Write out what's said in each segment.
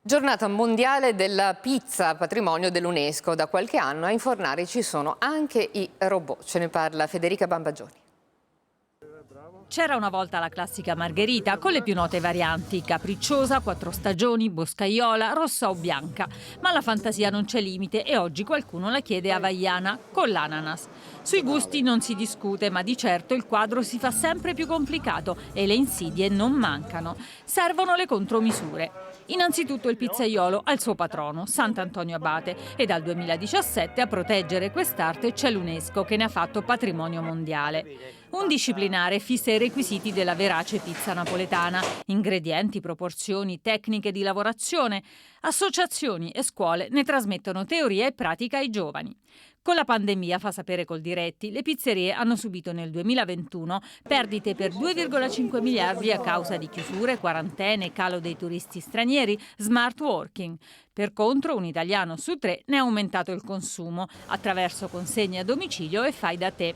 Giornata mondiale della pizza, patrimonio dell'UNESCO. Da qualche anno a infornare ci sono anche i robot. Ce ne parla Federica Bambagioni. C'era una volta la classica margherita con le più note varianti, capricciosa, quattro stagioni, boscaiola, rossa o bianca. Ma la fantasia non c'è limite e oggi qualcuno la chiede hawaiana con l'ananas. Sui gusti non si discute, ma di certo il quadro si fa sempre più complicato e le insidie non mancano. Servono le contromisure. Innanzitutto il pizzaiolo ha il suo patrono, Sant'Antonio Abate, e dal 2017 a proteggere quest'arte c'è l'UNESCO che ne ha fatto patrimonio mondiale. Un disciplinare fissa i requisiti della verace pizza napoletana: ingredienti, proporzioni, tecniche di lavorazione. Associazioni e scuole ne trasmettono teoria e pratica ai giovani. Con la pandemia, fa sapere Coldiretti, le pizzerie hanno subito nel 2021 perdite per 2,5 miliardi a causa di chiusure, quarantene, calo dei turisti stranieri, smart working. Per contro, un italiano su 3 ne ha aumentato il consumo attraverso consegne a domicilio e fai da te.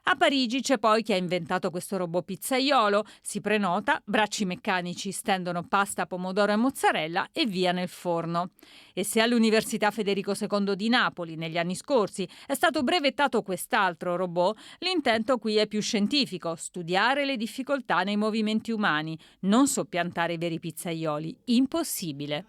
A Parigi c'è poi chi ha inventato questo robot pizzaiolo. Si prenota, bracci meccanici stendono pasta, pomodoro e mozzarella e via nel forno. E se all'Università Federico II di Napoli negli anni scorsi è stato brevettato quest'altro robot, l'intento qui è più scientifico: studiare le difficoltà nei movimenti umani, non soppiantare i veri pizzaioli. Impossibile.